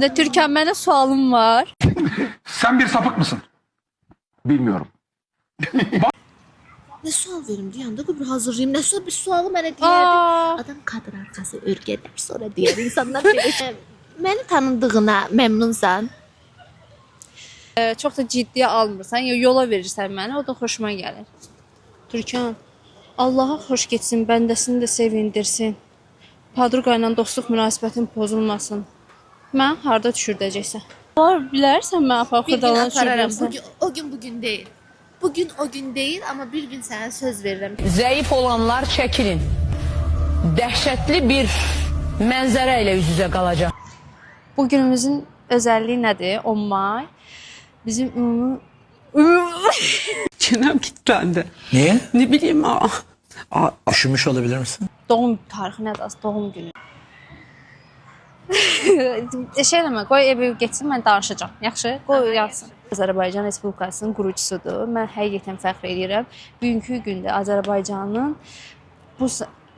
Türkan, mənə sualım var. Sen bir sapık mısın? Bilmiyorum. Ne sual verim deyəndə qoy bir hazırlayayım. Nə sual bir sualı mənə deyərdi. Adam kadın arkası örgələr sonra deyər insanlar belə. Məni tanındığına məmnunsan? Çox da ciddiyə almırsan, yola verirsən məni, o da xoşuma gəlir. Türkan, Allaha xoş getsin, bəndəsini də sevindirsin. Padruqa ilə dostluq münasibətin pozulmasın. Mən harda düşürdəcəksən? Var, bilərsən mən xırdalanı düşürdərsən. O gün bugün deyil. Bugün o gün deyil, amma bir gün sənə söz verirəm. Zəif olanlar çəkilin. Dəhşətli bir mənzərə ilə üz-üzə qalacaq. Bu günümüzün özəlliyi nədir? 10 may. Bizim Çenem kilitlendi. Niye? Ne bileyim Üşümüş olabilir misin? doğum tarixi nədir? Doğum günü. Şey eləmə, qoy evi getsin, mən danışacağam. Yaxşı? Qoy yazsın. Azərbaycan Respublikasının qurucusudur. Mən həqiqətən fəxr edirəm. Bugünkü gündə Azərbaycanın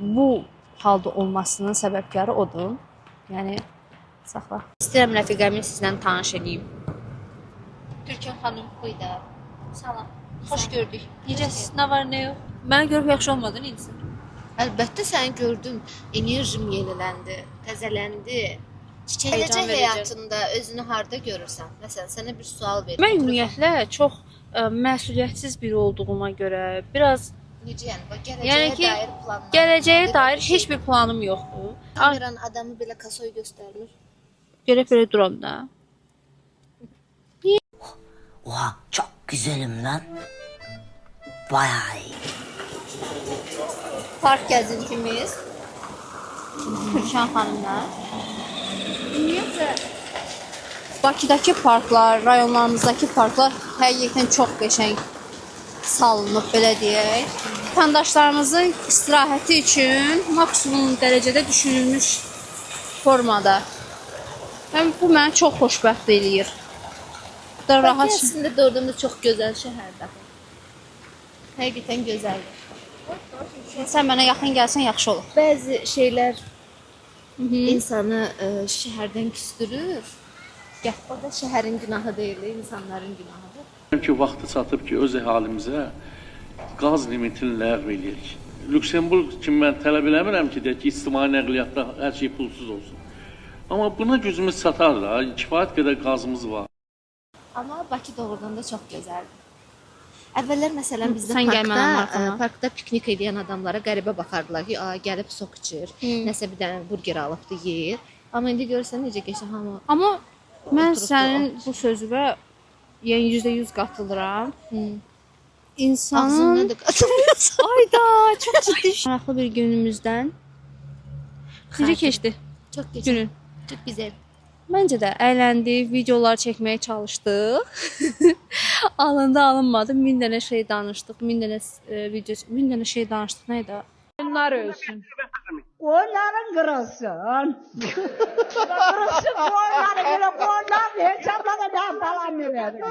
bu halda olmasının səbəbkarı odur. Yəni saxla. İstəyirəm rəfiqəmi sizlə tanış edeyim. Türkan xanım, buyda. Salam. Xoş gördük. Necəsiz? Nə var, nə yox? Mənə görüb yaxşı olmadı, necəsin? Əlbəttə səni gördüm. Enerjim yeniləndi, təzələndi. Heyecan Gələcək verici. həyatında özünü harda görürsən? Məsələn, sənə bir sual verim. Mən ümumiyyətlə çox məsuliyyətsiz biri olduğuma görə biraz Necə yəni? Bax, Yəni ki, dair planlar. gələcəyə dair heç bir planım yoxdur. Kameranın adamı belə kasoy göstərmir. Görə belə duram da. Oha çok güzelim lan. Vay. Park gəzintimiz Türkan xanımla. Ümumiyyətlə Bakıdakı parklar, rayonlarımızdakı parklar həqiqətən çox qəşəng salınıb, belə deyək. Vətəndaşlarımızın istirahəti üçün maksimum dərəcədə düşünülmüş formada. Yəni bu məni çox xoşbəxt eləyir. Da rahat. Bakı əslində doğrudan da çox gözəl şəhərdir. Həqiqətən gözəldir. Sən mənə yaxın gəlsən yaxşı olur. Bəzi şeylər insanı şəhərdən küstürür. O da şəhərin günahı deyil, insanların günahıdır. Ki vaxtı çatıb ki, öz əhalimizə qaz limitini ləğv eləyək. Lüksemburq kimi mən tələb eləmirəm ki, deyək ki, ictimai nəqliyyatda hər şey pulsuz olsun. Amma buna gücümüz çatar da, kifayət qədər qazımız var. Amma Bakı doğrudan da çox gözəldir. Əvvəllər məsələn bizdə Sən gəl mənim arxama. parkda piknik edən adamlara qəribə baxardılar ki, gəlib sok içir, nəsə bir dənə burger alıbdı yeyir. Amma indi görürsən necə qəşəng hamı. Amma mən Oturub sənin bu sözünə yəni %100 qatılıram. İnsanın Ağzından da qatılmıyorsan. ayda çox ciddi maraqlı bir günümüzdən necə keçdi Çox gözəl. günün? Çox gözəl. Məncə də əyləndik, videolar çəkməyə çalışdıq. Alındı, alınmadı. 1000 dənə şey danışdıq, 1000 dənə video, 1000 dənə şey danışdıq. Nə idi? Onlar ölsün. Onların kırılsın. Kırılsın onları böyle koylar hiç anlamadan falan ne verir.